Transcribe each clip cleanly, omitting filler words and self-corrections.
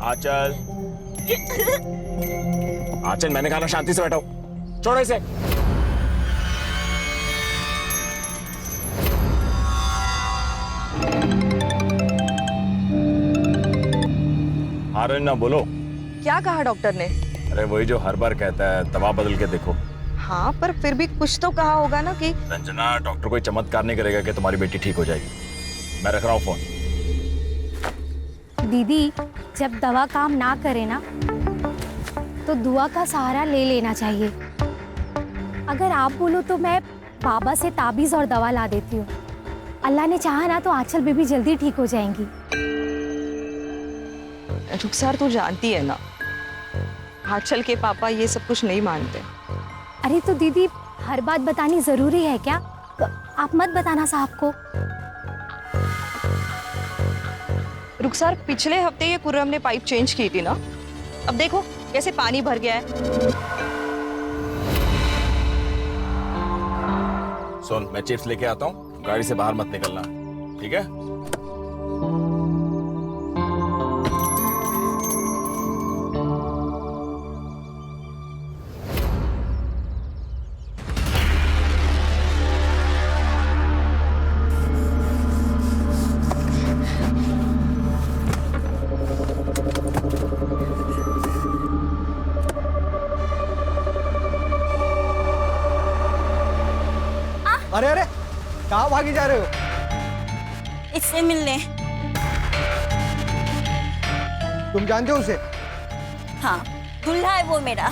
आंचल, आंचल मैंने कहा ना शांति से बैठो, छोड़ो इसे। ना बोलो। क्या कहा डॉक्टर ने? अरे वही जो हर बार कहता है, दवा बदल के देखो। हाँ, पर फिर भी कुछ तो कहा होगा ना कि रंजना, डॉक्टर कोई चमत्कार नहीं करेगा कि तुम्हारी बेटी ठीक हो जाएगी। मैं रख रहा हूँ फोन। दीदी, जब दवा काम ना करे ना तो दुआ का सहारा ले लेना चाहिए। अगर आप बोलो तो मैं बाबा से ताबीज और दवा ला देती हूँ। अल्लाह ने चाहा ना तो आंचल बेबी जल्दी ठीक हो जाएंगी। रुखसार, तू जानती है ना आंचल के पापा ये सब कुछ नहीं मानते। अरे तो दीदी, हर बात बतानी जरूरी है क्या? तो आप मत बताना साहब को। रुखसार, पिछले हफ्ते ये कुर्रम ने पाइप चेंज की थी ना, अब देखो कैसे पानी भर गया है। सुन, मैं चिप्स लेके आता हूँ, गाड़ी से बाहर मत निकलना, ठीक है? अरे अरे, कहाँ भागी जा रहे हो? इससे मिलने। तुम जानते हो उसे? हाँ, दूल्हा है वो मेरा।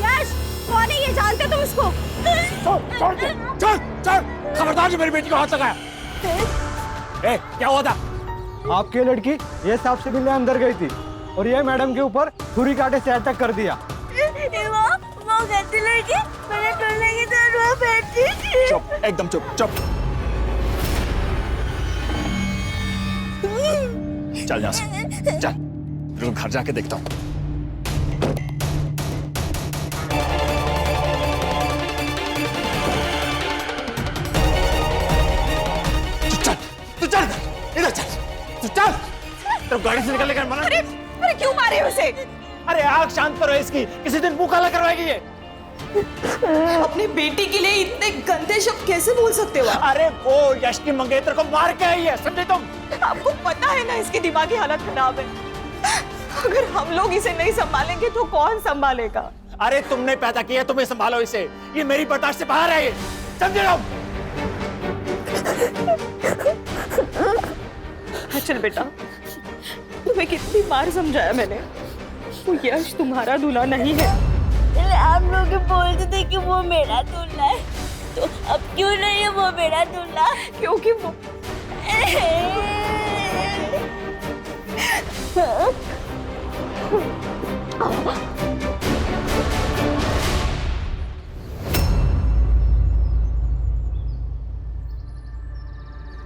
यश, कौन है ये? जानते तुम इसको? छोड़ दे, चल चल, खबरदार जो मेरी बेटी को हाथ लगाया। क्या हुआ था? आपकी लड़की ये साहब से मिलने अंदर गई थी और ये मैडम के ऊपर छुरी कांटे से अटैक कर दिया। वो गंदी लड़की मेरे टोले की तरफ बैठी थी। चुप, एकदम चुप, चुप। चल यहाँ से, चल, रुक, घर जाके देखता हूँ। चल, तू चल, इधर चल, तू चल। तो गाड़ी से निकलने का मना। अरे क्यों मारे उसे? अरे आग शांत करो इसकी, किसी दिन मुंह काला करवाएगी ये। अपनी बेटी के लिए इतने गंदे शब्द कैसे बोल सकते हो आप? अरे वो यश की मंगेतर को मार के आई है, समझे तुम? आपको पता है ना इसकी दिमागी हालत खराब है। अगर हम लोग इसे नहीं संभालेंगे तो कौन संभालेगा? अरे तुमने पैदा किया, तुम्हें संभालो इसे। ये मेरी बर्दाश्त से बाहर है ये, समझे तुम? चल बेटा, तुम्हें कितनी बार समझाया मैंने, वो यश तुम्हारा दूल्हा नहीं है। आप लोग बोलते थे कि वो मेरा दूल्हा है, तो अब क्यों नहीं है वो मेरा दूल्हा? क्योंकि वो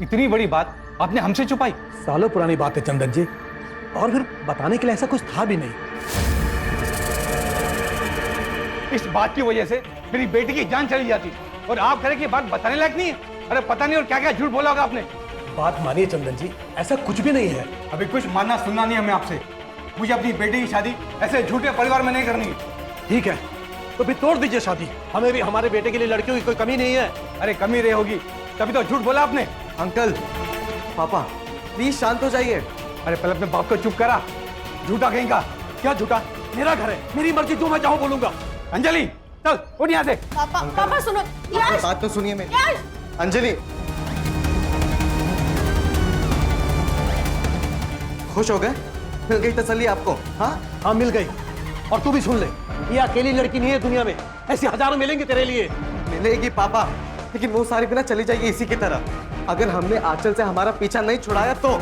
इतनी बड़ी बात आपने हमसे छुपाई? सालों पुरानी बात है चंदन जी, और फिर बताने के लिए ऐसा कुछ था भी नहीं। इस बात की वजह से मेरी बेटी की जान चली जाती और आप कह रहे कि ये बात बताने लायक नहीं है। अरे पता नहीं और क्या क्या झूठ बोला होगा आपने। बात मानिए चंदन जी, ऐसा कुछ भी नहीं है। अभी कुछ मानना सुनना नहीं हमें आपसे। मुझे अपनी बेटी की शादी ऐसे झूठे परिवार में नहीं करनी है। ठीक है, तो फिर तोड़ दीजिए शादी। हमें भी हमारे बेटे के लिए लड़कियों की कोई कमी नहीं है। अरे कमी रही होगी, तभी तो झूठ बोला आपने। अंकल, पापा, प्लीज शांत हो जाइए। अरे पहले अपने बाप को चुप करा, झूठा कहीं का। क्या झूठा? मेरा घर है, मेरी मर्जी, जो मैं चाहूं बोलूंगा। अंजलि चल उठ यहाँ से। पापा सुनो। यश, बात तो सुनिए मेरी। यश, अंजलि, खुश हो गए? मिल गई तसल्ली आपको? हाँ हाँ, मिल गई। और तू भी सुन ले, ये अकेली लड़की नहीं है दुनिया में, ऐसी हजारों मिलेंगे तेरे लिए। मिलेगी पापा, लेकिन वो सारी बिना चली जाएगी इसी की तरह। अगर हमने आंचल से हमारा पीछा नहीं छुड़ाया तो।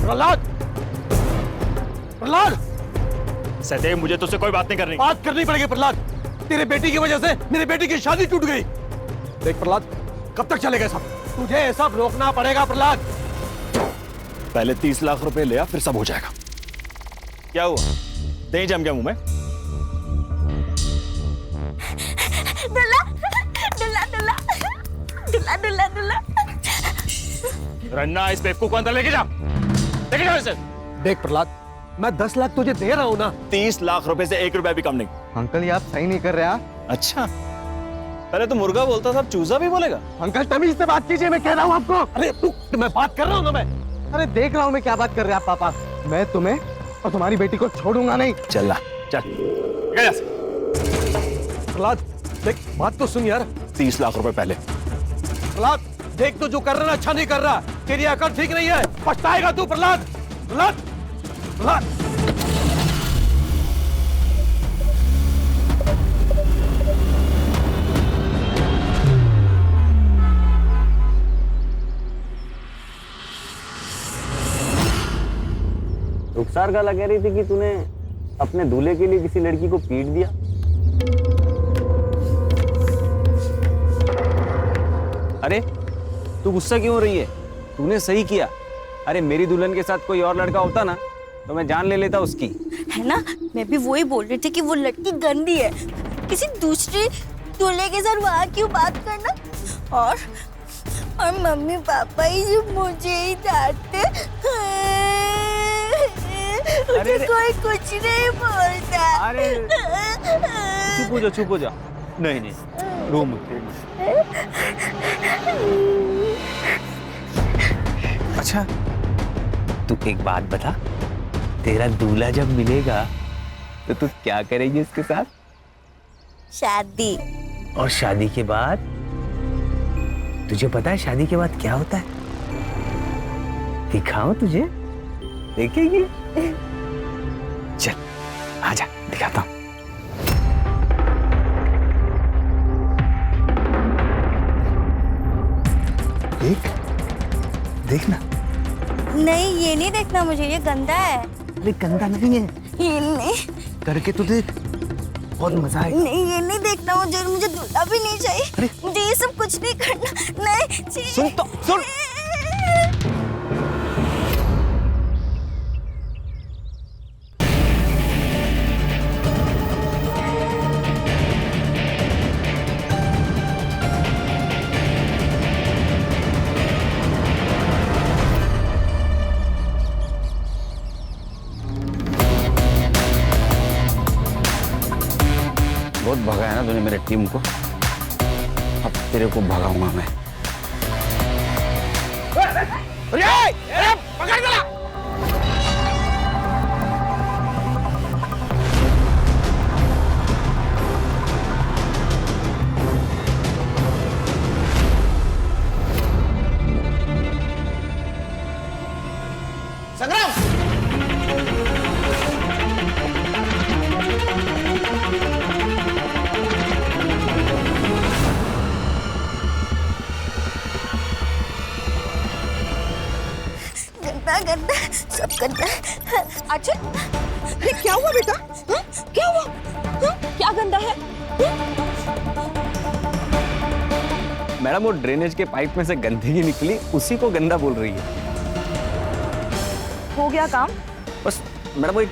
प्रहलाद, प्रहलाद, सदैव मुझे तुझसे कोई बात नहीं करनी। बात करनी पड़ेगी प्रहलाद। तेरे बेटी की वजह से मेरी बेटी की शादी टूट गई। देख प्रहलाद, कब तक चलेगा सब? तुझे ये सब रोकना पड़ेगा प्रहलाद। पहले 30 लाख रुपए ले आ, फिर सब हो जाएगा। क्या हुआ? दही जम गया मुंह में? दुल्ला दुल्ला दुल्ला दुल्ला दुल्ला दुल्ला। रन्ना, इस बेवकूफ को अंदर लेके जा, लेके जाओ इसे। देख प्रहलाद, मैं 10 लाख तुझे दे रहा हूँ ना। 30 लाख रुपए से 1 रुपया भी कम नहीं। अंकल, ये आप सही नहीं कर रहे हैं। अच्छा, पहले तो मुर्गा बोलता था, अब चूजा भी बोलेगा? अंकल तमीज से बात कीजिए, मैं कह रहा हूँ आपको। अरे रुक, मैं बात कर रहा हूँ ना मैं। अरे देख रहा हूँ मैं क्या बात कर रहे हैं आप पापा। मैं तुम्हें और तुम्हारी बेटी को छोड़ूंगा नहीं। चल ला, चल गया। प्रहलाद देख, बात तो सुन यार। 30 लाख रुपए पहले। प्रहलाद देख, तो जो कर रहा है अच्छा नहीं कर रहा। तेरी अकल ठीक नहीं है, पछताएगा तू प्रहलाद। प्रहलाद, प्रहलाद। रुखसार गाला कह रही थी कि तूने अपने दूल्हे के लिए किसी लड़की को पीट दिया। अरे तू गुस्सा क्यों हो रही है? तूने सही किया। अरे मेरी दुल्हन के साथ कोई और लड़का होता ना तो मैं जान ले लेता उसकी। है ना, मैं भी वही बोल रही थी कि वो लड़की गंदी है। किसी दूसरे दूल्हे के साथ वहाँ क्यों बात करना। और मम्मी पापा ही जो मुझे ही डांटते। मुझे कोई कुछ नहीं बोलता। अरे चुप हो जा। नहीं रो मत। अच्छा तू एक बात बता, तेरा दूल्हा जब मिलेगा तो तू क्या करेगी उसके साथ? शादी। और शादी के बाद तुझे पता है शादी के बाद क्या होता है? दिखाऊं तुझे? देखेगी? चल आजा दिखाता हूं। देखना। नहीं ये नहीं देखना मुझे, ये गंदा है। अरे गंदा नहीं है, ये नहीं। करके तो देख, बहुत मजा आएगा। नहीं ये नहीं देखना मुझे, मुझे दूल्हा भी नहीं चाहिए। मुझे ये सब कुछ नहीं करना। नहीं सुन तो सुन। बहुत भगाया ना तूने मेरे टीम को, अब तेरे को भगाऊंगा मैं। पकड़ गया। संग्राम, गंदा सब गंदा। अच्छा ये क्या हुआ बेटा? हाँ? क्या हुआ? हाँ? क्या गंदा है? मैडम वो ड्रेनेज के पाइप में से गंदगी निकली, उसी को गंदा बोल रही है। हो गया काम? बस मैडम वो एक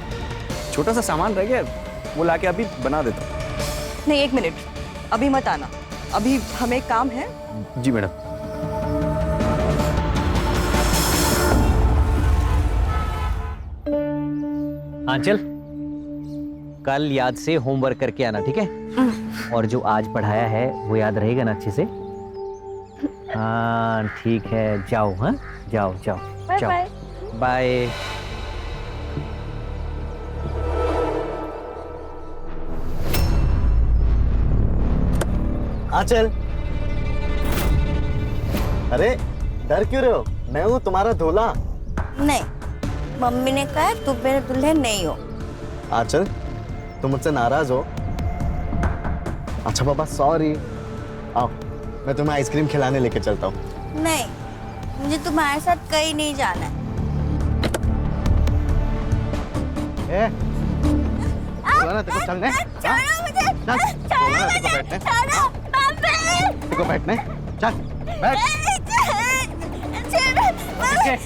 छोटा सा सामान रह गया, वो लाके अभी बना देता हूँ। नहीं एक मिनट, अभी मत आना, अभी हमें काम है। जी मैडम। आंचल, कल याद से होमवर्क करके आना, ठीक है? और जो आज पढ़ाया है वो याद रहेगा ना अच्छे से? हाँ ठीक है, जाओ। हाँ जाओ जाओ जाओ, बाय। आंचल, अरे डर क्यों रहे हो? मैं हूँ तुम्हारा दूल्हा। नहीं, मम्मी ने कहा तू मेरे दूल्हे नहीं हो। आंचल, तुम मुझसे नाराज हो? अच्छा पापा सॉरी। आओ मैं तुम्हें आइसक्रीम खिलाने लेके चलता हूँ। नहीं, मुझे तुम्हारे साथ कहीं नहीं जाना है। बोला ना तेरे को चलने? छोड़ो मुझे, छोड़ो मुझे, छोड़ो, मम्मी। तेरे को बैठने? चल बैठ। छोड़ो, मम्मी।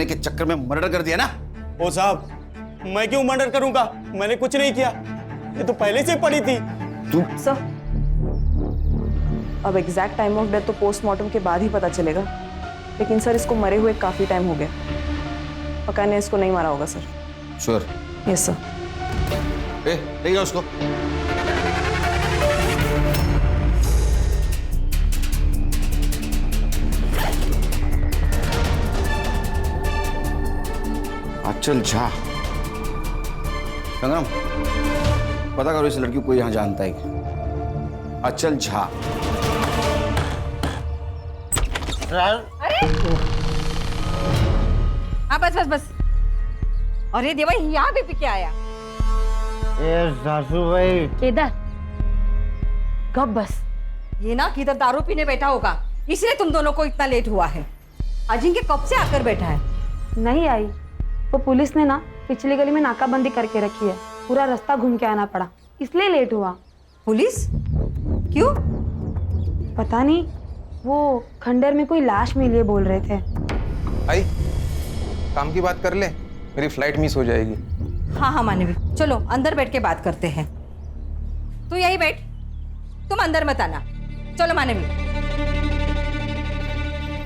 बचाने के चक्कर में मर्डर कर दिया ना। ओ साहब, मैं क्यों मर्डर करूंगा? मैंने कुछ नहीं किया, ये तो पहले से पड़ी थी। तू सर, अब एग्जैक्ट टाइम ऑफ डेथ तो पोस्टमार्टम के बाद ही पता चलेगा, लेकिन सर इसको मरे हुए काफी टाइम हो गया। पक्का ने इसको नहीं मारा होगा सर। श्योर? Yes sir. ले जाओ उसको। आंचल झा। संग्राम, पता करो इस लड़की को यहाँ जानता है क्या? आंचल झा। हाँ बस बस बस। अरे देवा, यहाँ भी पी के आया। सासू भाई। केदार, कब बस। ये ना किधर दारू पीने बैठा होगा, इसलिए तुम दोनों को इतना लेट हुआ है। अजिंक्य कब से आकर बैठा है? नहीं आई, वो पुलिस ने ना पिछली गली में नाकाबंदी करके रखी है, पूरा रास्ता घूम के आना पड़ा, इसलिए लेट हुआ। पुलिस? क्यों? पता नहीं, वो खंडर में कोई लाश मिली है बोल रहे थे। आई, काम की बात कर ले, मेरी फ्लाइट मिस हो जाएगी। हाँ हाँ मानवी, चलो अंदर बैठ के बात करते हैं। तू यही बैठ, तुम अंदर मत आना। चलो मानवी।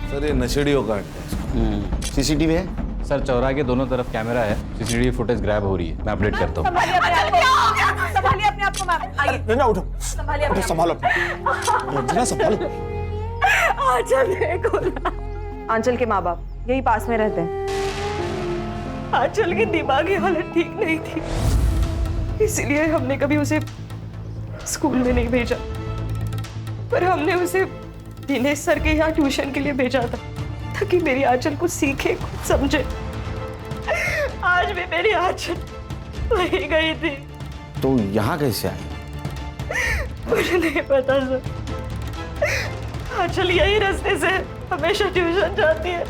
सर ये नशेड़ियों का अड्डा है। सीसीटीवी है? सर चौराहे के दोनों तरफ कैमरा है, सीसीटीवी फुटेज ग्रैब हो रही है, मैं अपडेट करता हूँ। संभालिए अपने आप को मैम। आइए। रंजना उठो, संभालिए उठो, संभालो। रंजना संभालो। आंचल देखो ना। आंचल के माँ बाप यही पास में रहते हैं। आंचल की दिमागी हालत ठीक नहीं थी, इसलिए हमने कभी उसे स्कूल में नहीं भेजा, पर हमने उसे दिनेश सर के यहाँ ट्यूशन के लिए भेजा था, ताकि मेरी आंचल कुछ सीखे, कुछ समझे। आज भी मेरी आंचल वहीं गई थी। तो यहाँ कैसे आई? मुझे नहीं पता सर। आंचल यही रास्ते से हमेशा ट्यूशन जाती है,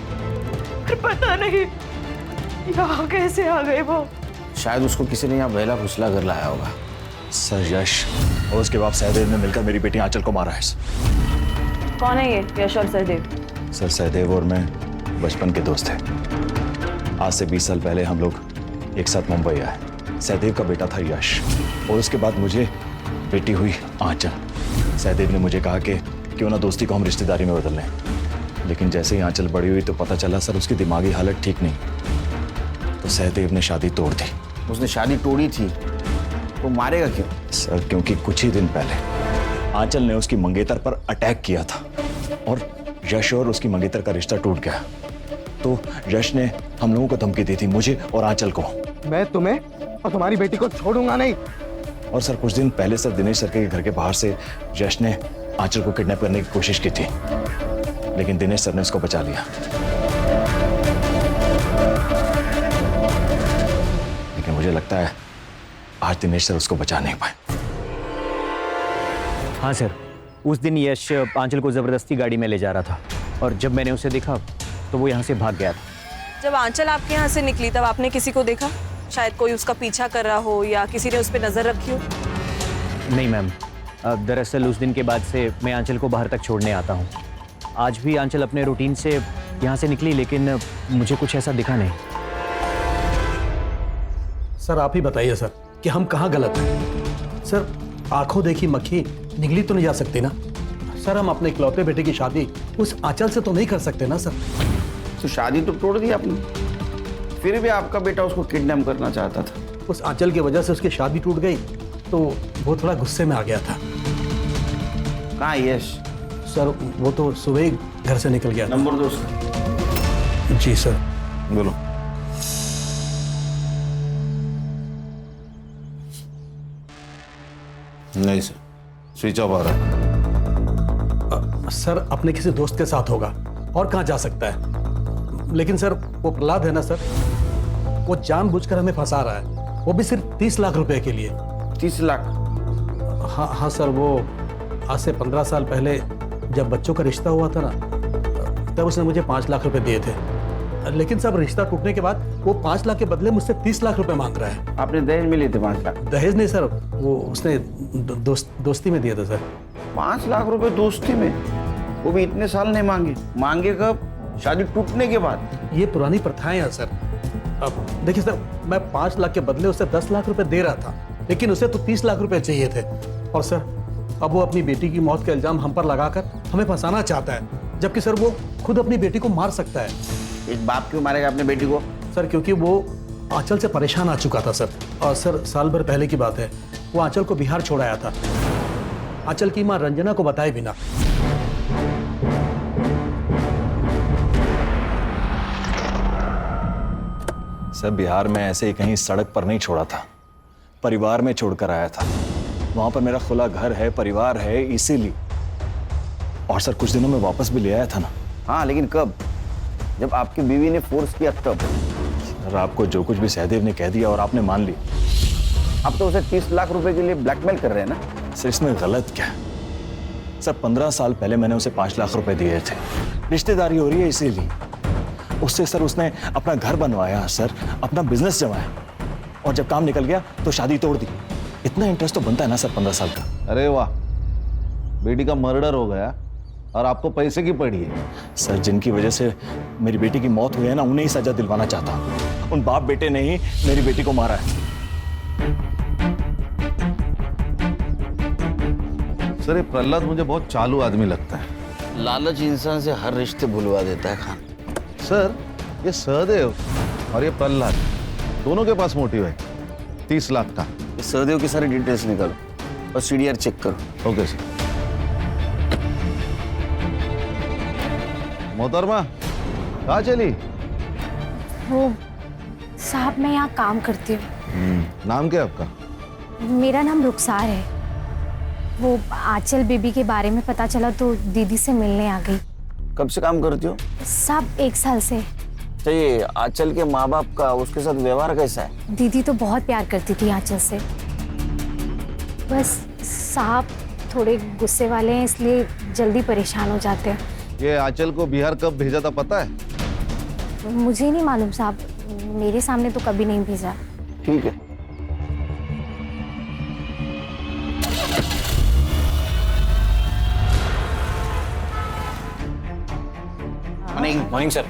पर पता नहीं यहाँ कैसे आ गई वो। शायद उसको किसी ने यहाँ बहला फुसला कर लाया होगा। सर यश और उसके बाप सहदेव ने मिलकर मेरी बेटी आंचल को मारा है। कौन है ये यश और सहदेव? सर सहदेव और मैं बचपन के दोस्त हैं। आज से 20 साल पहले हम लोग एक साथ मुंबई आए। सहदेव का बेटा था यश और उसके बाद मुझे बेटी हुई आंचल। सहदेव ने मुझे कहा कि क्यों ना दोस्ती को हम रिश्तेदारी में बदल लें, लेकिन जैसे ही आंचल बड़ी हुई तो पता चला सर उसकी दिमागी हालत ठीक नहीं, तो सहदेव ने शादी तोड़ दी। उसने शादी तोड़ी थी तो मारेगा क्यों? सर क्योंकि कुछ ही दिन पहले आंचल ने उसकी मंगेतर पर अटैक किया था और यश और उसकी मंगेतर का रिश्ता टूट गया। तो यश ने हम लोगों को धमकी दी थी, मुझे और आंचल को। मैं तुम्हें और तुम्हारी बेटी को छोड़ूंगा नहीं। और सर कुछ दिन पहले सर दिनेश सर के घर के बाहर से यश ने आंचल को किडनैप करने की कोशिश की थी, लेकिन दिनेश सर ने उसको बचा लिया। लेकिन मुझे लगता है आज दिनेश सर उसको बचा नहीं पाए। हाँ सर, उस दिन यश आंचल को जबरदस्ती गाड़ी में ले जा रहा था और जब मैंने उसे देखा तो वो यहाँ से भाग गया था। जब आंचल आपके यहाँ से निकली तब आपने किसी को देखा? शायद कोई उसका पीछा कर रहा हो या किसी ने उस पर नजर रखी हो? नहीं मैम, दरअसल उस दिन के बाद से मैं आंचल को बाहर तक छोड़ने आता हूँ। आज भी आंचल अपने रूटीन से यहाँ से निकली, लेकिन मुझे कुछ ऐसा दिखा नहीं। सर आप ही बताइए सर कि हम कहाँ गलत हैं? सर आंखों देखी मक्खी निगली तो नहीं जा सकती ना सर। हम अपने इकलौते बेटे की शादी उस आंचल से तो नहीं कर सकते ना सर। तो शादी तो तोड़ दी आपने, फिर भी आपका बेटा उसको किडनैप करना चाहता था। उस आंचल की वजह से उसकी शादी टूट गई तो वो थोड़ा गुस्से में आ गया था। कहाँ यश? सर वो तो सुबह ही घर से निकल गया। नंबर दो उसका। जी सर। बोलो। नहीं सर, स्विच ऑफ आ रहा है। सर अपने किसी दोस्त के साथ होगा, और कहाँ जा सकता है? लेकिन सर वो प्रहलाद है ना सर, वो जानबूझकर हमें फंसा रहा है, वो भी सिर्फ 30 लाख रुपए के लिए। 30 लाख? हाँ हाँ सर, वो आज से 15 साल पहले जब बच्चों का रिश्ता हुआ था ना, तब उसने मुझे 5 लाख रुपए दिए थे, लेकिन सब रिश्ता टूटने के बाद वो 5 लाख के बदले मुझसे 30 लाख रुपए मांग रहा है। आपने दहेज में लिए थे 5 लाख? दहेज नहीं सर, वो उसने दोस्ती में दिया था सर। 5 लाख रुपए दोस्ती में? वो भी इतने साल नहीं मांगे? मांगे कब? शादी टूटने के बाद? ये पुरानी प्रथाएं हैं सर। अब देखिए सर, मैं 5 लाख के बदले उसे 10 लाख रुपए दे रहा था, लेकिन उसे तो 30 लाख रुपए चाहिए थे। और सर अब वो अपनी बेटी की मौत का इल्जाम हम पर लगाकर हमें फंसाना चाहता है, जबकि सर वो खुद अपनी बेटी को मार सकता है। एक बाप क्यों मारेगा अपने बेटी को? सर क्योंकि वो आंचल से परेशान आ चुका था सर। और सर साल भर पहले की बात है, वो आंचल को बिहार छोड़ आया था, आंचल की मां रंजना को बताए बिना। सर बिहार में ऐसे ही कहीं सड़क पर नहीं छोड़ा था, परिवार में छोड़कर आया था। वहां पर मेरा खुला घर है, परिवार है, इसीलिए। और सर कुछ दिनों में वापस भी ले आया था ना। हाँ, लेकिन कब? जब आपकी बीवी ने फोर्स किया तब। सर आपको जो कुछ भी सहदेव ने कह दिया और आपने मान ली। आप तो उसे 30 लाख रुपए के लिए ब्लैकमेल कर रहे हैं ना? सर इसमें गलत क्या है? सर 15 साल पहले मैंने उसे 5 लाख रुपए दिए थे, रिश्तेदारी हो रही है इसीलिए। उससे सर उसने अपना घर बनवाया सर, अपना बिजनेस जमाया, और जब काम निकल गया तो शादी तोड़ दी। इतना इंटरेस्ट तो बनता है ना सर 15 साल का। अरे वाह, बेटी का मर्डर हो गया और आपको पैसे की पड़ी है। सर जिनकी वजह से मेरी बेटी की मौत हुई है ना, उन्हें ही सजा दिलवाना चाहता हूँ। उन बाप बेटे ने ही मेरी बेटी को मारा है। सर ये प्रहलाद मुझे बहुत चालू आदमी लगता है। लालच इंसान से हर रिश्ते भुलवा देता है खान। सर ये सहदेव और ये प्रहलाद दोनों के पास मोटिव है 30 लाख का। सहदेव की सारी डिटेल्स निकालो और सीडीआर चेक करो। Okay sir. मोहतरमा कहाँ चली? वो साहब मैं यहाँ काम करती हूँ। नाम क्या है आपका? मेरा नाम रुखसार है। वो आंचल बेबी के बारे में पता चला तो दीदी से मिलने आ गई। कब से काम करती हो? साहब 1 साल से। तो ये आंचल के माँ बाप का उसके साथ व्यवहार कैसा है? दीदी तो बहुत प्यार करती थी आंचल से, बस साहब थोड़े गुस्से वाले हैं, इसलिए जल्दी परेशान हो जाते हैं। ये आंचल को बिहार कब भेजा था पता है? मुझे नहीं मालूम साहब, मेरे सामने तो कभी नहीं भेजा। ठीक है। Morning sir.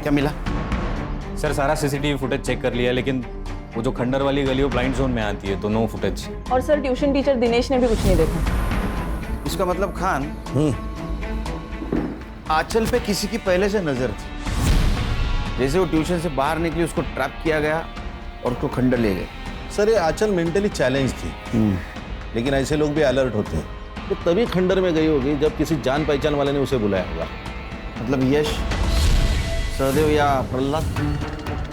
क्या मिला? सर सारा सीसीटीवी फुटेज चेक कर लिया, लेकिन वो जो खंडर वाली गली वो ब्लाइंड जोन में आती है, तो नो फुटेज। और सर ट्यूशन टीचर दिनेश ने भी कुछ नहीं देखा। इसका मतलब खान आंचल पे किसी की पहले से नजर थी। जैसे वो ट्यूशन से बाहर निकली उसको ट्रैप किया गया और उसको खंडर ले गए। सर ये आंचल मेंटली चैलेंज थी, लेकिन ऐसे लोग भी अलर्ट होते हैं। तो तभी खंडर में गई होगी जब किसी जान पहचान वाले ने उसे बुलाया होगा। मतलब यश, सहदेव या प्रहलाद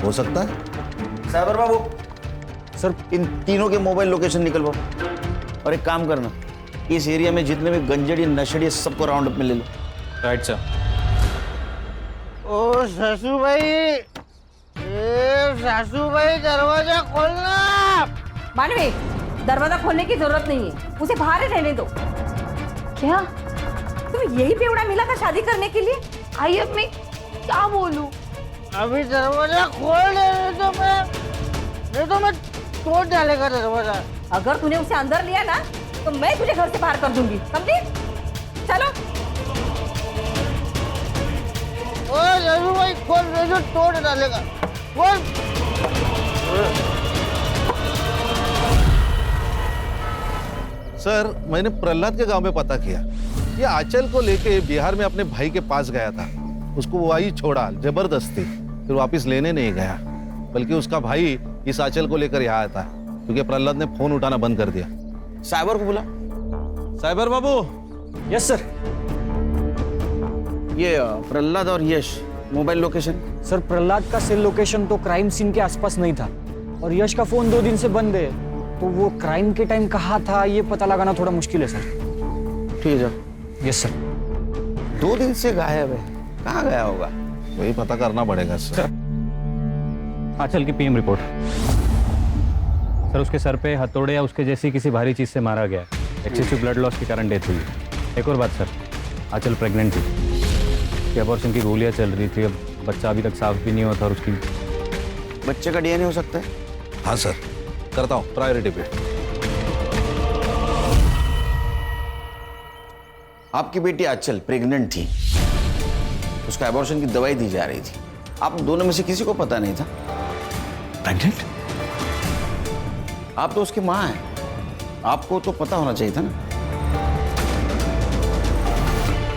हो सकता है। साइबर बाबू सर इन तीनों के मोबाइल लोकेशन निकलवाओ, और एक काम करना, इस एरिया में जितने भी गंजड़ी नशेड़ी सबको राउंड अप में ले लो। Right sir. ओ सासू भाई, सासू भाई दरवाजा खोलना। मानवी, दरवाजा खोलने की जरूरत नहीं है, उसे बाहर ही रहने दो। क्या तुम्हें यही बेवड़ा मिला था शादी करने के लिए? आई अब मैं क्या बोलूं? अभी दरवाजा खोल दे तो मैं तोड़ डालेगा दरवाजा। अगर तूने उसे अंदर लिया ना तो मैं तुझे घर से बाहर कर दूंगी, समझी? चलो। ओ सासू भाई खोल दे तो तोड़ डालेगा, खोल। सर मैंने प्रहलाद के गांव में पता किया, ये आंचल को लेके बिहार में अपने भाई के पास गया था। उसको वही छोड़ा जबरदस्ती, फिर वापस लेने नहीं गया, बल्कि उसका भाई इस आंचल को लेकर यहाँ आया था, क्योंकि प्रहलाद ने फोन उठाना बंद कर दिया। साइबर को बुला। साइबर बाबू। Yes sir. ये प्रहलाद और Yash mobile location. Sir Prahlad का सेल लोकेशन तो क्राइम सीन के आसपास नहीं था, और यश का फोन 2 दिन से बंद है, तो वो क्राइम के टाइम कहाँ था ये पता लगाना थोड़ा मुश्किल है सर। ठीक है जाओ। Yes sir. 2 दिन से गायब है, कहाँ गया होगा? वही पता करना पड़ेगा सर। आंचल की पीएम रिपोर्ट। सर उसके सर पे हथौड़े या उसके जैसी किसी भारी चीज से मारा गया, एक्सेसिव ब्लड लॉस के कारण डेथ हुई। एक और बात सर, आंचल प्रेग्नेंट थी, अबॉर्शन की गोलियां चल रही थी, अब बच्चा अभी तक साफ भी नहीं हुआ था, और उसकी बच्चे का डीएनए हो सकता है? हाँ सर, करता हूँ प्रायोरिटी पे। आपकी बेटी आंचल प्रेग्नेंट थी, उसका एबॉर्शन की दवाई दी जा रही थी। आप दोनों में से किसी को पता नहीं था। प्रेग्नेंट? आप तो उसकी माँ हैं, आपको तो पता होना चाहिए था ना।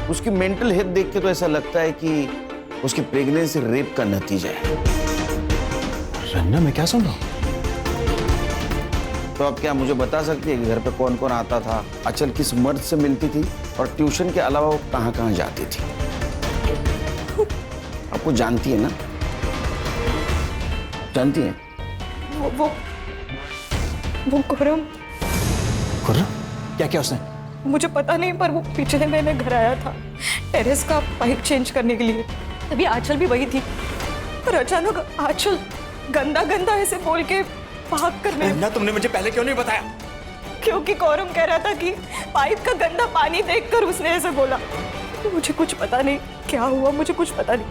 उसकी मेंटल हेल्थ देख के तो ऐसा लगता है कि उसकी प्रेगनेंसी रेप का नतीजा है। रन्ना, मैं क्या सुन रहा हूँ? तो आप क्या मुझे बता सकती है कि घर पे कौन कौन आता था, अचल किस मर्द से मिलती थी, और ट्यूशन के अलावा वो कहाँ कहाँ जाती थी? आपको जानती है ना? जानती है? वो खुर्रम। खुर्रम? क्या क्या उसने? मुझे पता नहीं, पर वो पिछले महीने घर आया था टेरेस का पाइप चेंज करने के लिए। तभी आंचल भी वही थी, पर अचानक आंचल गंदा गंदा ऐसे बोल के भाग करने। ना तुमने मुझे पहले क्यों नहीं बताया? क्योंकि कौरम कह रहा था कि पाइप का गंदा पानी देखकर उसने ऐसे बोला। मुझे कुछ पता नहीं क्या हुआ, मुझे कुछ पता नहीं।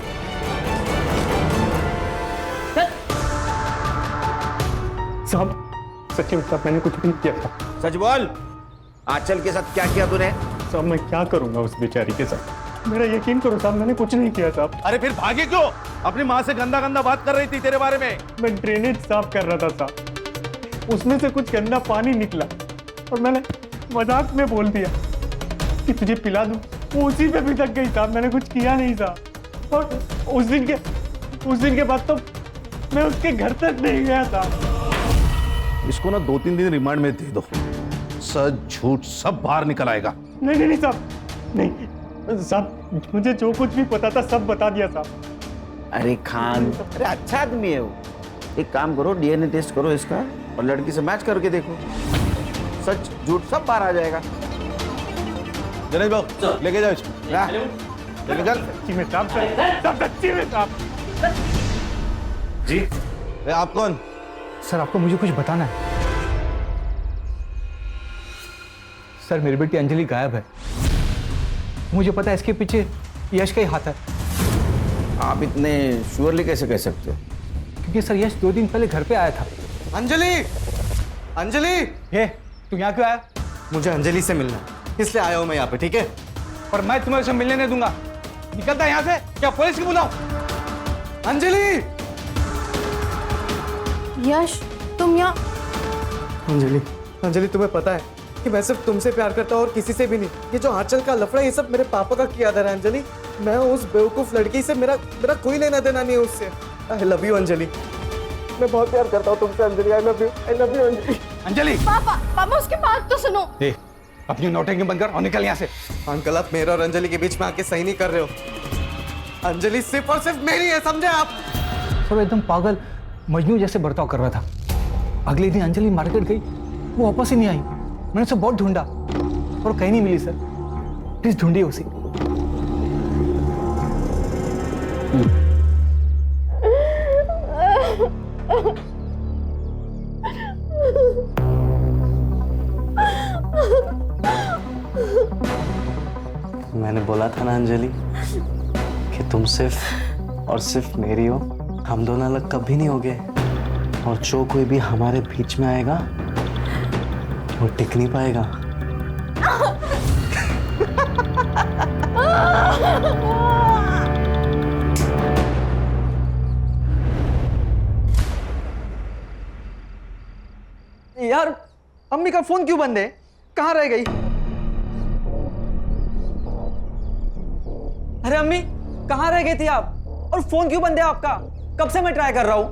साहब, सच्ची में साहब, मैंने कुछ भी नहीं किया था। सच बोल, आंचल के साथ क्या किया तूने? साहब, मैं क्या करूंगा उस बेचारी के साथ? मेरा यकीन करो साहब, मैंने कुछ नहीं किया साहब। अरे फिर भागे क्यों? अपनी माँ से गंदा गंदा बात कर रही थी तेरे बारे में। मैं ड्रेनेज साफ कर रहा था साहब, उसमें से कुछ गंदा पानी निकला और मैंने मजाक में बोल दिया कि तुझे पिला दूं। वो उसी पे भी थक गई साहब, मैंने कुछ किया नहीं साहब। और उस दिन के बाद तो मैं उसके घर तक नहीं गया था। इसको ना 2-3 दिन रिमांड में दे दो, सच झूठ सब बाहर निकल आएगा। नहीं साहब, नहीं साहब, मुझे जो कुछ भी पता था सब बता दिया साहब। अरे खान, अरे अच्छा आदमी है वो। एक काम करो, डीएनए टेस्ट करो इसका और लड़की से मैच करके देखो, सच झूठ सब बाहर आ जाएगा। दिनेश बाबू, लेके जाओ इसको। लेके चल। सच्ची में साहब, सच्ची में साहब। जी, आप कौन? सर, आपको मुझे कुछ बताना है। सर, मेरी बेटी अंजलि गायब है। मुझे पता है इसके पीछे यश का ही हाथ है। आप इतने श्योरली कैसे कह सकते हो? क्योंकि सर यश 2 दिन पहले घर पे आया था। अंजलि, अंजलि, ये तू यहाँ क्यों आया? मुझे अंजलि से मिलना है, इसलिए आया हूँ मैं यहाँ पे। ठीक है? पर मैं तुम्हें उसे मिलने नहीं दूंगा। निकलता यहाँ से, क्या पुलिस की बुलाओ? अंजलि! यश, तुम यहाँ? अंजलि, अंजलि, तुम्हें पता है कि मैं सिर्फ तुमसे प्यार करता हूँ और किसी से भी नहीं। ये जो आंचल का लफड़ा, ये सब मेरे पापा का किया था अंजलि। मैं उस बेवकूफ लड़की से मेरा कोई लेना देना नहीं है उससे। आई लव यू अंजलि, मैं बहुत प्यार करता हूँ तुमसे Anjali. I love you Anjali. Anjali! पापा उसकी बात तो सुनो। अपनी नौटंकी बंद कर और निकल यहाँ से। अंकल, आप मेरे और अंजलि के बीच में आके सही नहीं कर रहे हो। अंजलि सिर्फ और सिर्फ मेरी है, समझे आप? सब एकदम पागल मजनू जैसे बर्ताव कर रहा था। अगले दिन अंजलि मार्केट गई, वो वापस ही नहीं आई। मैंने उसे बहुत ढूंढा और कहीं नहीं मिली। सर, प्लीज ढूंढिए उसे। मैंने बोला था ना अंजलि कि तुम सिर्फ और सिर्फ मेरी हो। हम दोनों अलग कभी नहीं होंगे, और जो कोई भी हमारे बीच में आएगा वो टिक नहीं पाएगा। यार, अम्मी का फोन क्यों बंद है? कहाँ रह गई? अरे अम्मी, कहाँ रह गई थी आप? और फोन क्यों बंद है आपका? कब से मैं ट्राई कर रहा हूँ।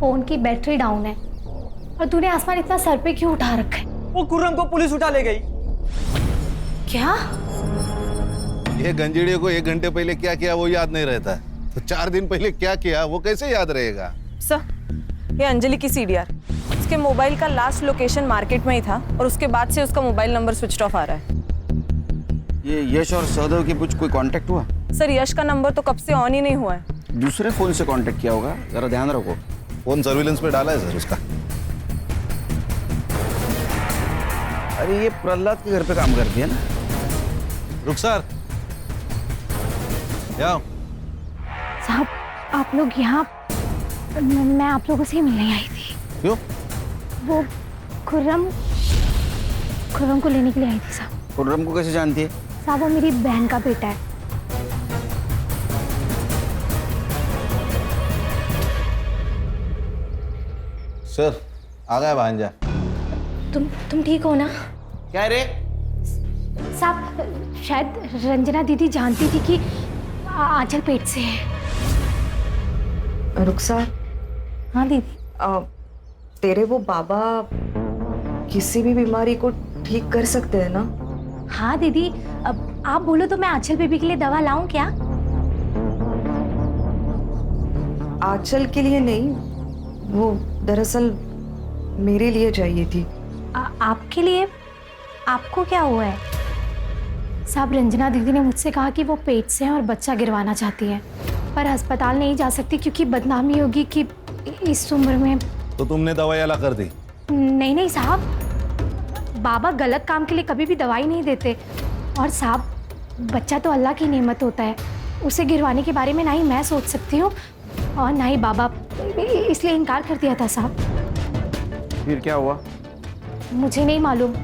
फोन की बैटरी डाउन है। और तूने आसमान इतना सर पे क्यों उठा रखा है? वो खुर्रम को पुलिस उठा ले गई। क्या? ये गंजेड़ियों को 1 घंटे पहले क्या किया वो याद नहीं रहता, तो 4 दिन पहले क्या किया वो कैसे याद रहेगा? सर, ये अंजलि की सीडीआर। उसके मोबाइल का लास्ट लोकेशन मार्केट में ही था और उसके बाद से उसका मोबाइल नंबर स्विच ऑफ आ रहा है। ये यश और सहदेव के बीच कोई कांटेक्ट हुआ? सर, यश का नंबर तो कब से ऑन ही नहीं हुआ है। दूसरे फोन से कांटेक्ट किया होगा, जरा ध्यान रखो। फोन सर्विलेंस पे डाला है सर उसका। अरे ये प्रहलाद के घर पे काम करती है ना? रुखसार, साहब, आप लोग यहाँ? मैं आप लोगों से ही मिलने आई थी। क्यों? वो खुर्रम को लेने के लिए आई थी साहब। खुर्रम को कैसे जानती है? साहब, वो मेरी बहन का बेटा है। सर आ गया भांजा। तुम ठीक हो ना? क्या रे? साहब शायद रंजना दीदी जानती थी कि आंचल पेट से है। रुखसार। हाँ दीदी। तेरे वो बाबा किसी भी बीमारी को ठीक कर सकते हैं ना? हाँ दीदी, अब आप बोलो तो मैं आंचल बेबी के लिए दवा लाऊं क्या? आंचल के लिए नहीं, वो दरअसल मेरे लिए चाहिए थी। आपके लिए? आपको क्या हुआ है? साहब रंजना दीदी ने मुझसे कहा कि वो पेट से है और बच्चा गिरवाना चाहती है, पर अस्पताल नहीं जा सकती क्योंकि बदनामी होगी कि इस उम्र में। तो तुमने दवाई अला कर दी? नहीं साहब, बाबा गलत काम के लिए कभी भी दवाई नहीं देते। और साहब बच्चा तो अल्लाह की नेमत होता है, उसे गिरवाने के बारे में ना ही मैं सोच सकती हूँ और ना ही बाबा, इसलिए इनकार कर दिया था साहब। फिर क्या हुआ? मुझे नहीं मालूम,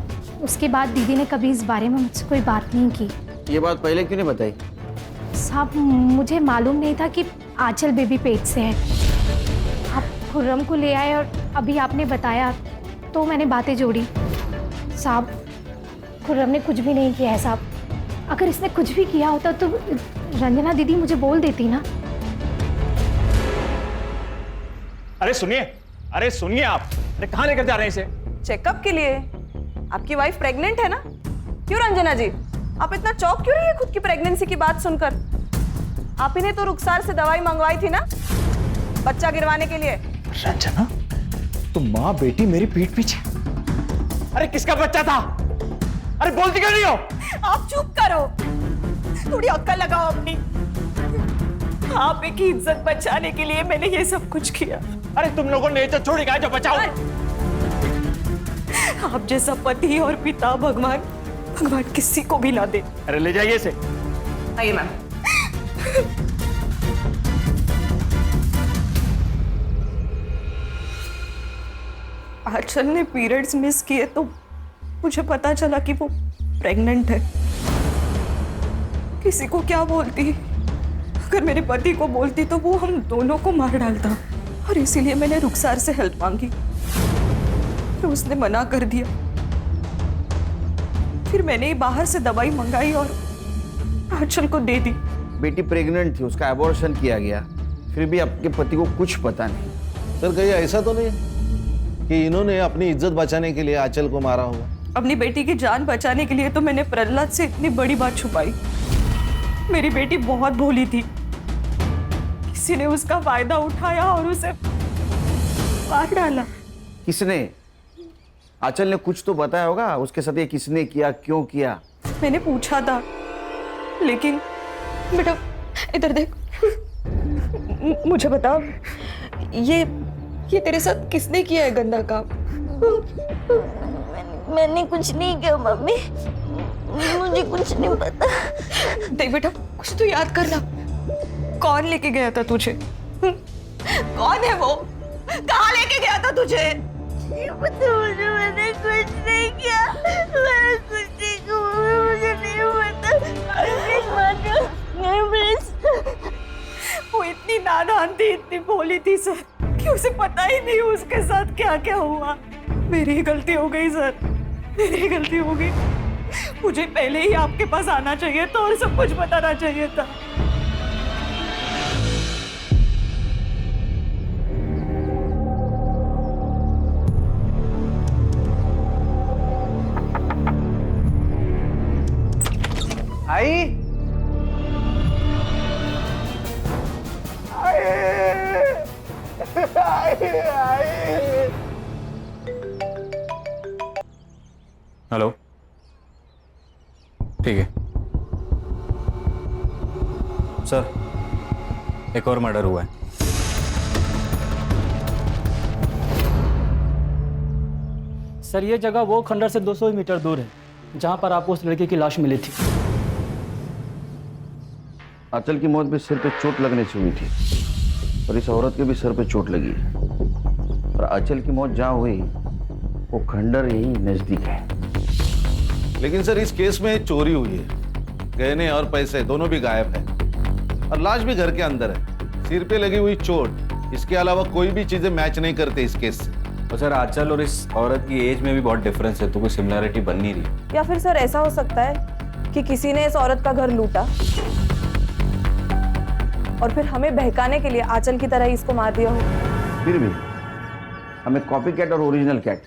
उसके बाद दीदी ने कभी इस बारे में मुझसे कोई बात नहीं की। ये बात पहले क्यों नहीं बताई? साहब मुझे मालूम नहीं था कि आंचल बेबी पेट से है। आप खुर्रम को ले आए और अभी आपने बताया तो मैंने बातें जोड़ी। साहब खुर्रम ने कुछ भी नहीं किया है साहब, अगर इसने कुछ भी किया होता तो रंजना दीदी मुझे बोल देती ना। अरे सुनिए आप, अरे कहाँ लेकर जा रहे हैं इसे? चेकअप के लिए। आपकी वाइफ प्रेग्नेंट है ना? क्यों रंजना जी, आप इतना चौंक क्यों रही है खुद की प्रेगनेंसी की बात सुनकर? आप ही ने तो रुखसार से दवाई मंगवाई थी ना बच्चा गिरवाने के लिए। रंजना, तो माँ बेटी मेरी पीठ पीछे। अरे किसका बच्चा था? अरे बोलती क्यों नहीं हो? आप चुप करो, थोड़ी अक्ल लगाओ अपनी। आप की इज्जत बचाने के लिए मैंने ये सब कुछ किया। अरे तुम लोगों ने इज्जत छोड़ी, जो बचाओ। आप जैसा पति और पिता भगवान किसी को भी ना दे। अरे ले जाइए इसे। आइए मैम। आंचल ने पीरियड्स मिस किए तो मुझे पता चला कि वो प्रेग्नेंट है। किसी को क्या बोलती, अगर मेरे पति को बोलती तो वो हम दोनों को मार डालता, और इसीलिए मैंने रुखसार से हेल्प मांगी, तो उसने मना कर दिया। फिर मैंने ही बाहर से दवाई मंगाई और आंचल को दे दी। बेटी प्रेग्नेंट थी, उसका एबॉर्शन किया गया, फिर भी आपके पति को कुछ पता नहीं। सर कहीं ऐसा तो नहीं कि इन्होंने अपनी इज्जत बचाने के लिए आंचल को मारा होगा? अपनी बेटी की जान बचाने के लिए तो मैंने प्रहलाद से इतनी बड़ी बात छुपाई। मेरी बेटी बहुत भोली थी, किसी ने उसका फायदा उठाया और उसे मार डाला। किसने? आंचल ने कुछ तो बताया होगा उसके साथ ये किसने किया, क्यों किया? मैंने पूछा था, लेकिन बेटा इधर देख, मुझे बता, ये तेरे साथ किसने किया है गंदा काम? मैंने कुछ नहीं किया मम्मी, मुझे कुछ नहीं पता। देख बेटा, कुछ तो याद करना, कौन लेके गया था तुझे? कौन है वो? कहाँ लेके गया था तुझे? मैंने कुछ नहीं किया, मैंने कुछ नहीं किया, मुझे नहीं पता। वो इतनी नादान थी, इतनी भोली थी सर, कि उसे पता ही नहीं उसके साथ क्या क्या हुआ। मेरी गलती हो गई सर, मेरी गलती हो गई। मुझे पहले ही आपके पास आना चाहिए था और सब कुछ बताना चाहिए था। आई हेलो, ठीक है सर, एक और मर्डर हुआ है। सर ये जगह वो खंडर से 200 मीटर दूर है जहां पर आपको उस लड़के की लाश मिली थी। आंचल की मौत भी सिर पे चोट लगने से हुई थी और इस औरत के भी सिर पे चोट लगी है, और आंचल की मौत जहाँ हुई वो खंडर यही नजदीक है। लेकिन सर इस केस में चोरी हुई है, गहने और पैसे दोनों भी गायब है, और लाश भी घर के अंदर है। सिर पे लगी हुई चोट, इसके अलावा कोई भी चीजें मैच नहीं करते इस केस से। और सर आंचल और इस औरत की एज में भी बहुत डिफरेंस है, तो कोई सिमिलरिटी बन नहीं रही। या फिर सर ऐसा हो सकता है कि किसी ने इस औरत का घर लूटा और फिर हमें बहकाने के लिए आंचल की तरह ही इसको मार दिया हो। फिर भी हमें कॉपी कैट और ओरिजिनल कैट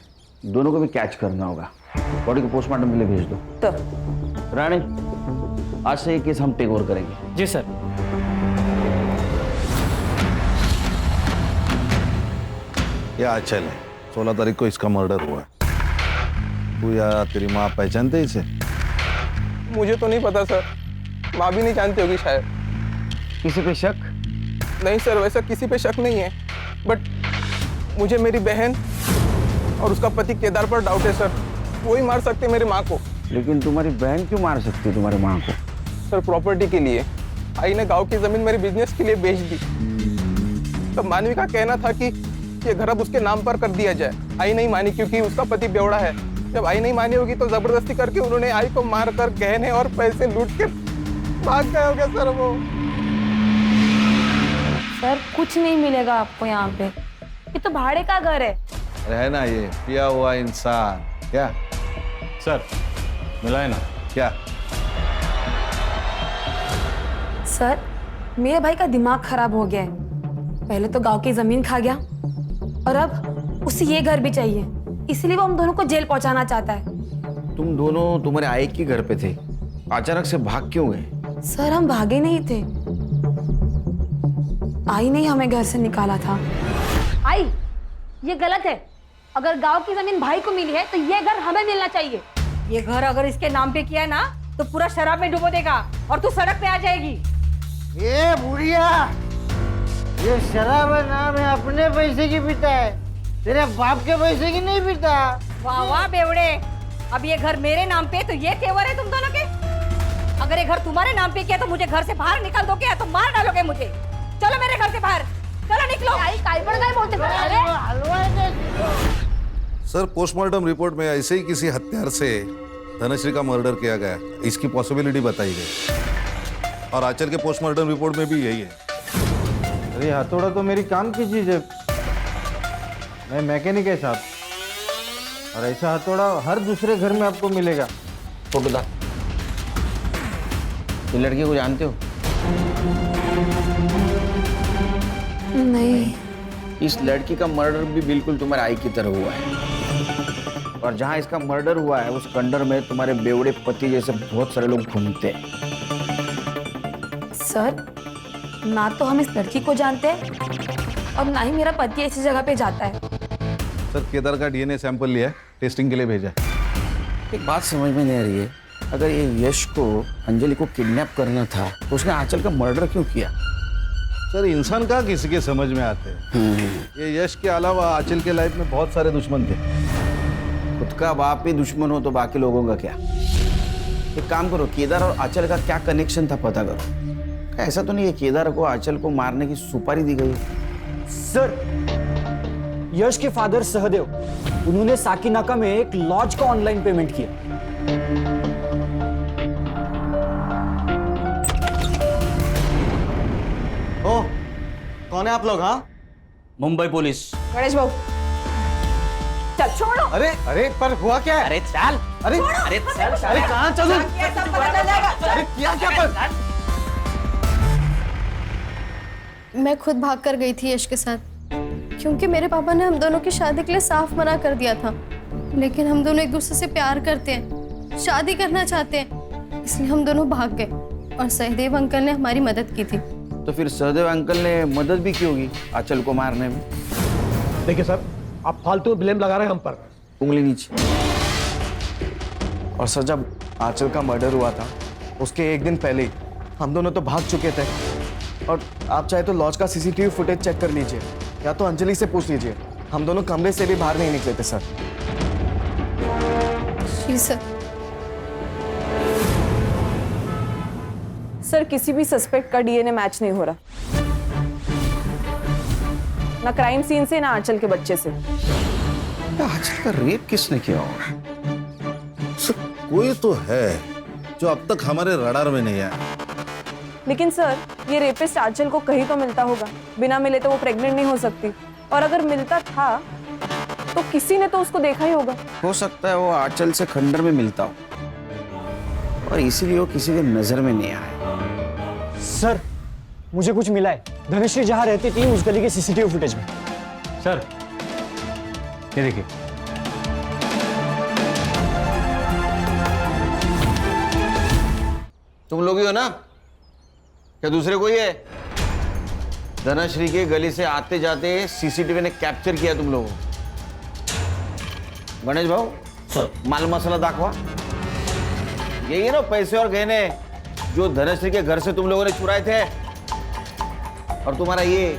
दोनों को भी कैच करना होगा। बॉडी को पोस्टमार्टम के लिए भेज दो। तो रानी, आज से ये केस हम टेक ओवर करेंगे। जी सर। ये आंचल है, 16 तारीख को इसका मर्डर हुआ। तू या तेरी माँ पहचानते इसे? मुझे तो नहीं पता सर, माँ भी नहीं जानती होगी शायद। किसी पे शक? नहीं सर, वैसा किसी पे शक नहीं है, बट मुझे मेरी बहन और उसका पति केदार पर डाउट है सर। वो ही मार सकते मेरी माँ को। लेकिन तुम्हारी बहन क्यों मार सकती है तुम्हारी माँ को? सर प्रॉपर्टी के लिए। आई ने गांव की जमीन मेरे बिजनेस के लिए बेच दी। तब मानवी का कहना था कि ये घर अब उसके नाम पर कर दिया जाए। आई नहीं मानी क्योंकि उसका पति बेवड़ा है। जब आई नहीं मानी होगी तो जबरदस्ती करके उन्होंने आई को मारकर गहने और पैसे लूट कर भाग गए होंगे सर वो। सर कुछ नहीं मिलेगा आपको यहाँ पे, ये तो भाड़े का घर है। है ना ये पिया हुआ इंसान। क्या सर मिला है ना? क्या सर मेरे भाई का दिमाग खराब हो गया है। पहले तो गांव की जमीन खा गया और अब उसे ये घर भी चाहिए, इसलिए वो हम दोनों को जेल पहुंचाना चाहता है। तुम दोनों तुम्हारे आई के घर पे थे, अचानक से भाग क्यों गए? सर हम भागे नहीं थे, आई ने हमें घर से निकाला था। आई, ये गलत है। अगर गांव की जमीन भाई को मिली है तो ये घर हमें मिलना चाहिए। ये घर अगर इसके नाम पे किया ना तो पूरा शराब में डुबो देगा और तू सड़क पे आ जाएगी। ये बुढ़िया, ये शराब नाम है, अपने पैसे की पीता है, तेरे बाप के पैसे की नहीं पीता। वाह वाह बेवड़े, अब ये घर मेरे नाम पे तो ये तेवर है तुम दोनों के। अगर ये घर तुम्हारे नाम पे किया तो मुझे घर से बाहर निकाल दोगे या तो मार डालोगे मुझे। चलो मेरे घर से बाहर, चलो निकलो। आई काय पड़ गए बोलते। सर, पोस्टमार्टम रिपोर्ट में ऐसे ही किसी हत्यार से धनश्री का मर्डर किया गया, इसकी पॉसिबिलिटी बताई गई। और आंचल के पोस्टमार्टम रिपोर्ट में भी यही है। अरे हथौड़ा तो मेरी काम की चीज है, मैं मैकेनिक है साहब, और ऐसा हथौड़ा हर दूसरे घर में आपको मिलेगा। फोटो दा। ये लड़के को जानते हो? नहीं। इस लड़की का मर्डर भी बिल्कुल तुम्हारे आई की तरह हुआ है, और जहां इसका मर्डर हुआ है उस खंडर में तुम्हारे बेवड़े पति जैसे बहुत सारे लोग घूमते हैं। सर ना तो हम इस लड़की को जानते हैं और ना ही मेरा पति ऐसी जगह पे जाता है। सर, केदार का डीएनए सैंपल लिया है, टेस्टिंग के लिए भेजा है। एक बात समझ में नहीं आ रही है, अगर ये यश को अंजलि को किडनैप करना था तो उसने आंचल का मर्डर क्यों किया? सर, इंसान कहाँ किसी के समझ में आते हैं। ये यश के अलावा आंचल के लाइफ में बहुत सारे दुश्मन थे। खुद का बाप ही दुश्मन हो तो बाकी लोगों का क्या? एक काम करो, केदार और आंचल का क्या कनेक्शन था पता करो। ऐसा तो नहीं है केदार को आंचल को मारने की सुपारी दी गई? सर, यश के फादर सहदेव, उन्होंने साकीनाका में एक लॉज का ऑनलाइन पेमेंट किया। ओ, कौन है आप लोग? हाँ, मुंबई पुलिस। गणेश भाऊ चल छोड़ो। अरे अरे पर हुआ क्या है? अरे चल। अरे अरे चल। अरे कहाँ चलूं? अरे क्या क्या कर? मैं खुद भाग कर गई थी यश के साथ, क्योंकि मेरे पापा ने हम दोनों की शादी के लिए साफ मना कर दिया था। लेकिन हम दोनों एक दूसरे से प्यार करते हैं, शादी करना चाहते हैं, इसलिए हम दोनों भाग गए और सहदेव अंकल ने हमारी मदद की थी। तो फिर सहदेव अंकल ने मदद भी की होगी आंचल को मारने में। देखिए सर, आप फालतू ब्लेम लगा रहे हैं हम पर। उंगली नीचे। और सर, जब आंचल का मर्डर हुआ था उसके एक दिन पहले ही हम दोनों तो भाग चुके थे। और आप चाहे तो लॉज का सीसीटीवी फुटेज चेक कर लीजिए, या तो अंजलि से पूछ लीजिए, हम दोनों कमरे से भी बाहर नहीं निकले थे सर। जी सर। सर, किसी भी सस्पेक्ट का डीएनए मैच नहीं हो रहा, ना क्राइम सीन से ना आंचल के बच्चे से। आंचल का रेप किसने किया होगा? कोई तो है जो अब तक हमारे रडार में नहीं आया। लेकिन सर, ये रेपिस्ट आंचल को कहीं तो मिलता होगा, बिना मिले तो वो प्रेग्नेंट नहीं हो सकती, और अगर मिलता था तो किसी ने तो उसको देखा ही होगा। हो सकता है वो आंचल से खंडर में मिलता हो और इसीलिए वो किसी के नजर में नहीं आया। सर मुझे कुछ मिला है, धनश्री जहां रहती थी उस गली के सीसीटीवी फुटेज में। सर ये देखिए, तुम लोग ही हो ना, क्या दूसरे कोई है? धनश्री के गली से आते जाते सीसीटीवी ने कैप्चर किया तुम लोगों को। गणेश भाऊ सर, माल मसाला दाखवा। यही है ना पैसे और गहने जो धनश्री के घर से तुम लोगों ने चुराए थे। और तुम्हारा ये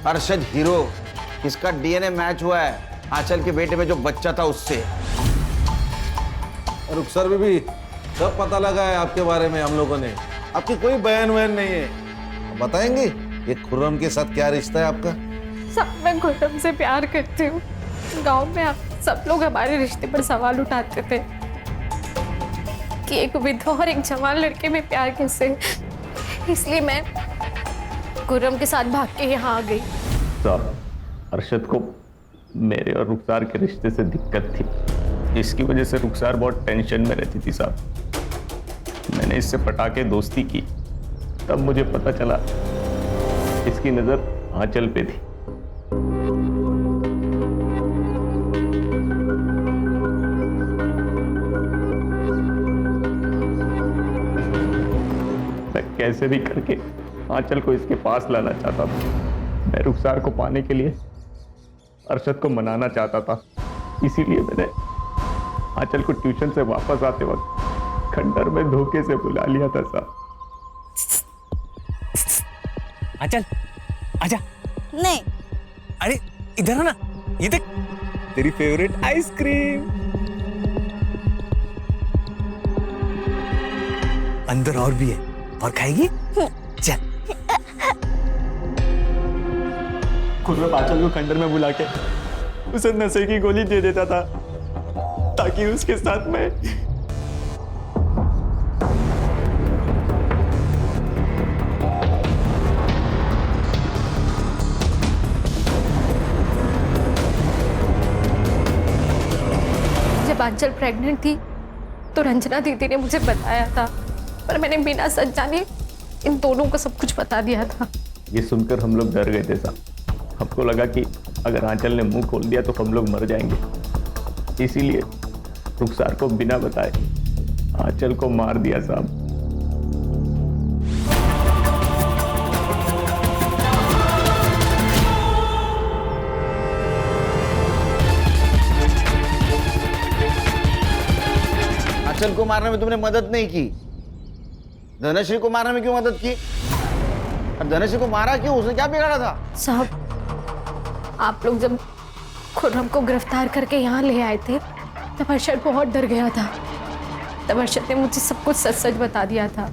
अरशद हीरो, इसका डीएनए मैच हुआ है आंचल के बेटे में जो बच्चा था उससे। रुखसर बीबी, सब पता लगा है आपके बारे में हम लोगों ने। आपकी कोई बयान वयान नहीं है, बताएंगे ये खुर्रम के साथ क्या रिश्ता है आपका? सब मैं खुर्रम से प्यार करती हूँ। गांव में आप सब लोग हमारे रिश्ते पर सवाल उठाते थे कि एक विधवा और एक जवान लड़के में प्यार कैसे, इसलिए मैं खुर्रम के साथ भाग के यहाँ आ गई। साहब, अरशद को मेरे और रुखसार के रिश्ते से दिक्कत थी, इसकी वजह से रुखसार बहुत टेंशन में रहती थी साहब। मैंने इससे पटा के दोस्ती की, तब मुझे पता चला इसकी नजर आंचल पे थी। मैं कैसे भी करके आंचल को इसके पास लाना चाहता था। मैं रुखसार को पाने के लिए अरशद को मनाना चाहता था, इसीलिए मैंने आंचल को ट्यूशन से वापस आते वक्त खंडर में धोखे से बुला लिया था साहब। आंचल आजा। नहीं। अरे इधर है ना, ये देख तेरी फेवरेट आइसक्रीम। अंदर और भी है, और खाएगी? चल। खुर्रम आंचल को खंडर में बुला के उसे नशे की गोली दे देता था ताकि उसके साथ मैं जब आंचल प्रेग्नेंट थी तो रंजना दीदी ने मुझे बताया था, पर मैंने बिना सच जाने इन दोनों को सब कुछ बता दिया था। ये सुनकर हम लोग डर गए थे साहब। हमको लगा कि अगर आंचल ने मुंह खोल दिया तो हम लोग मर जाएंगे, इसीलिए रुखसार को बिना बताए आंचल को मार दिया साहब। आंचल को मारने में तुमने मदद नहीं की, धनश्री को मारने में क्यों मदद की? और धनश्री को मारा क्यों? उसने क्या बिगाड़ा था? साहब, आप लोग जब खुर्रम को गिरफ्तार करके यहाँ ले आए थे तब अरशद बहुत डर गया था। तब अरशद ने मुझे सब कुछ सच सच बता दिया था।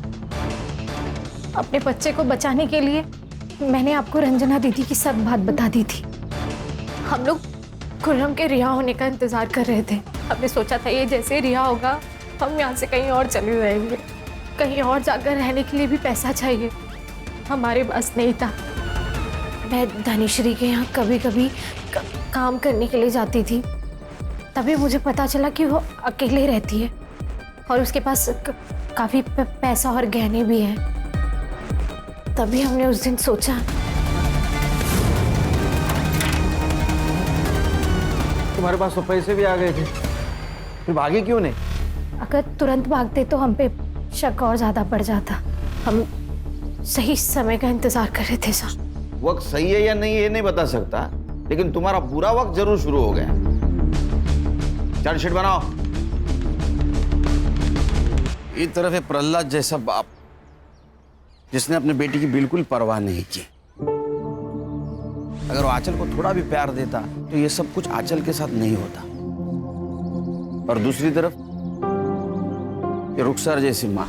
अपने बच्चे को बचाने के लिए मैंने आपको रंजना दीदी की सब बात बता दी थी। हम लोग खुर्रम के रिहा होने का इंतजार कर रहे थे। हमने सोचा था ये जैसे रिहा होगा हम यहाँ से कहीं और चले जाएंगे। कहीं और जाकर रहने के लिए भी पैसा चाहिए, हमारे पास नहीं था। मैं धनश्री के यहाँ कभी कभी काम करने के लिए जाती थी, तभी मुझे पता चला कि वो अकेले रहती है और उसके पास काफ़ी पैसा और गहने भी हैं। तभी हमने उस दिन सोचा। तुम्हारे पास तो पैसे भी आ गए थे, फिर भागे क्यों नहीं? अगर तुरंत भागते तो हम पे शक और ज़्यादा बढ़ जाता। हम सही समय का इंतजार कर रहे थे सर। वक्त सही है या नहीं ये नहीं बता सकता, लेकिन तुम्हारा बुरा वक्त जरूर शुरू हो गया। चार्जशीट बनाओ। एक तरफ है प्रहलाद जैसा बाप जिसने अपने बेटी की बिल्कुल परवाह नहीं की। अगर वो आंचल को थोड़ा भी प्यार देता तो ये सब कुछ आंचल के साथ नहीं होता। और दूसरी तरफ ये रुखसार जैसी माँ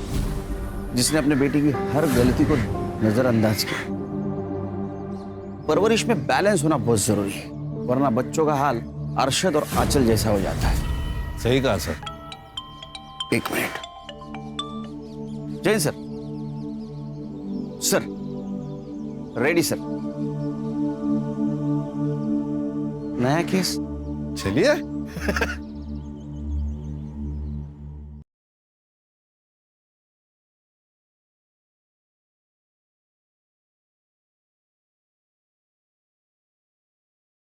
जिसने अपने बेटी की हर गलती को नजरअंदाज किया। परवरिश में बैलेंस होना बहुत जरूरी है, वरना बच्चों का हाल अरशद और आंचल जैसा हो जाता है। सही कहा सर। एक मिनट। जय सर। Sir ready sir. नया केस चलिए